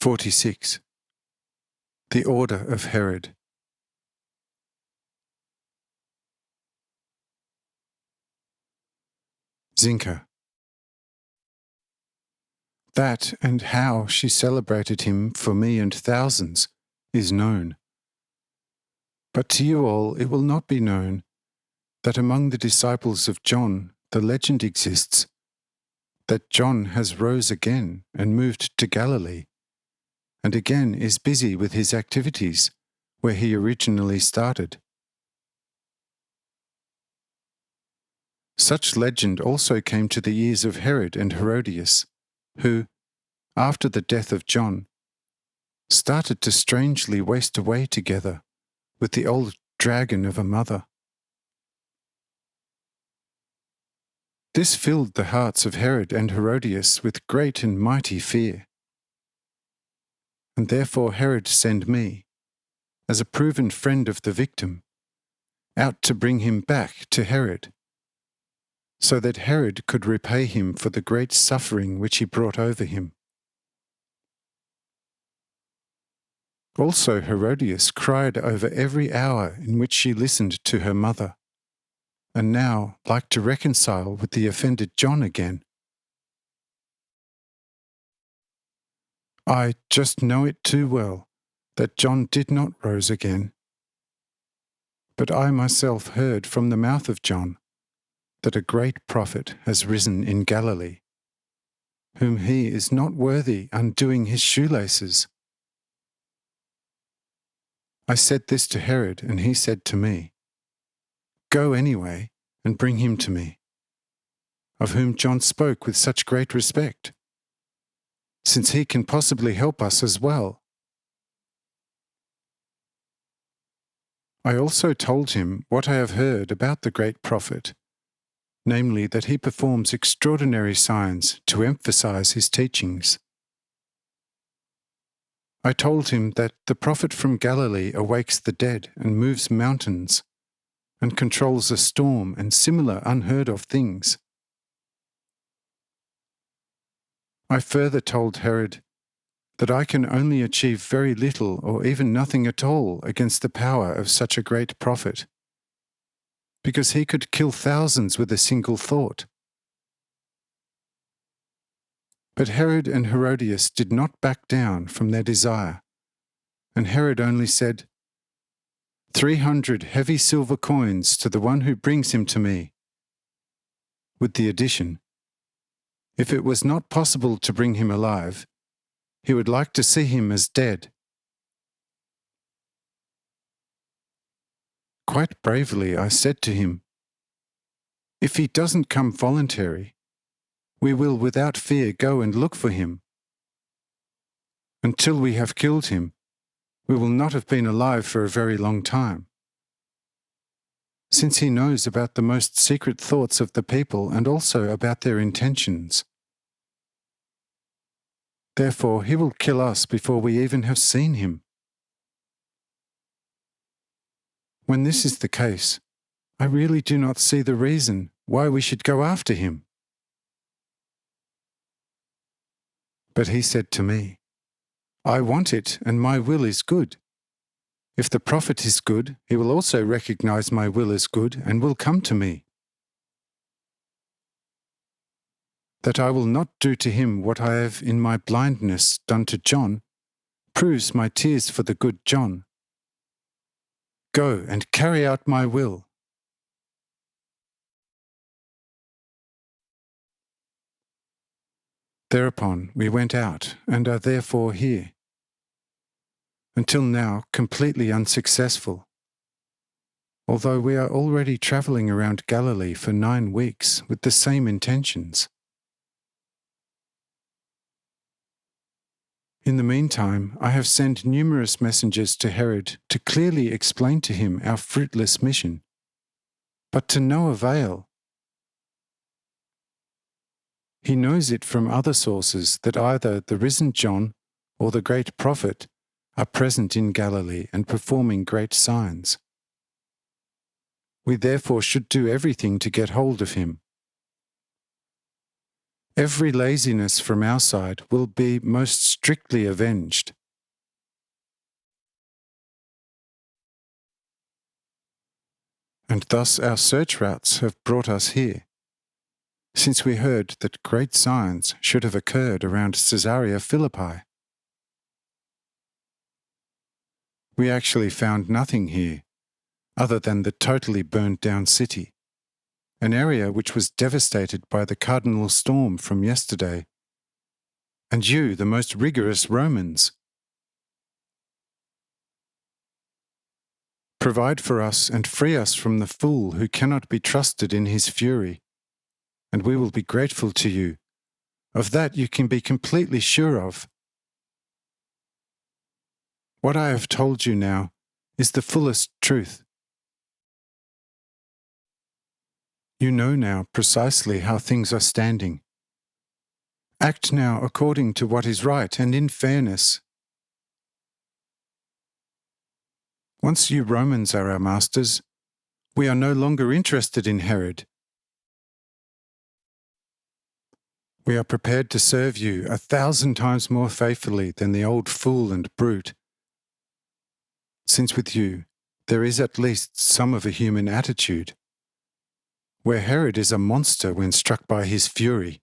46. The Order of Herod. Zinka. That and how she celebrated him for me and thousands is known. But to you all it will not be known that among the disciples of John the legend exists that John has rose again and moved to Galilee, and again is busy with his activities where he originally started. Such legend also came to the ears of Herod and Herodias, who, after the death of John, started to strangely waste away together with the old dragon of a mother. This filled the hearts of Herod and Herodias with great and mighty fear. And therefore Herod sent me, as a proven friend of the victim, out to bring him back to Herod, so that Herod could repay him for the great suffering which he brought over him. Also Herodias cried over every hour in which she listened to her mother, and now liked to reconcile with the offended John again. I just know it too well that John did not rise again. But I myself heard from the mouth of John that a great prophet has risen in Galilee, whom he is not worthy undoing his shoelaces. I said this to Herod, and he said to me, "Go anyway and bring him to me, of whom John spoke with such great respect, since he can possibly help us as well." I also told him what I have heard about the great prophet, namely that he performs extraordinary signs to emphasize his teachings. I told him that the prophet from Galilee awakes the dead and moves mountains, and controls a storm and similar unheard of things. I further told Herod that I can only achieve very little or even nothing at all against the power of such a great prophet, because he could kill thousands with a single thought. But Herod and Herodias did not back down from their desire, and Herod only said, 300 heavy silver coins to the one who brings him to me, with the addition, if it was not possible to bring him alive, he would like to see him as dead. Quite bravely I said to him, "If he doesn't come voluntary, we will without fear go and look for him. Until we have killed him, we will not have been alive for a very long time, since he knows about the most secret thoughts of the people and also about their intentions. Therefore he will kill us before we even have seen him. When this is the case, I really do not see the reason why we should go after him." But he said to me, "I want it, and my will is good. If the prophet is good, he will also recognize my will as good and will come to me. That I will not do to him what I have in my blindness done to John proves my tears for the good John. Go and carry out my will." Thereupon we went out and are therefore here, until now completely unsuccessful, although we are already travelling around Galilee for 9 weeks with the same intentions. In the meantime, I have sent numerous messengers to Herod to clearly explain to him our fruitless mission, but to no avail. He knows it from other sources that either the risen John or the great prophet are present in Galilee and performing great signs. We therefore should do everything to get hold of him. Every laziness from our side will be most strictly avenged. And thus our search routes have brought us here, since we heard that great signs should have occurred around Caesarea Philippi. We actually found nothing here, other than the totally burned down city, an area which was devastated by the cardinal storm from yesterday, and you, the most rigorous Romans. Provide for us and free us from the fool who cannot be trusted in his fury, and we will be grateful to you. Of that you can be completely sure of. What I have told you now is the fullest truth. You know now precisely how things are standing. Act now according to what is right and in fairness. Once you Romans are our masters, we are no longer interested in Herod. We are prepared to serve you 1,000 times more faithfully than the old fool and brute, since with you there is at least some of a human attitude, where Herod is a monster when struck by his fury.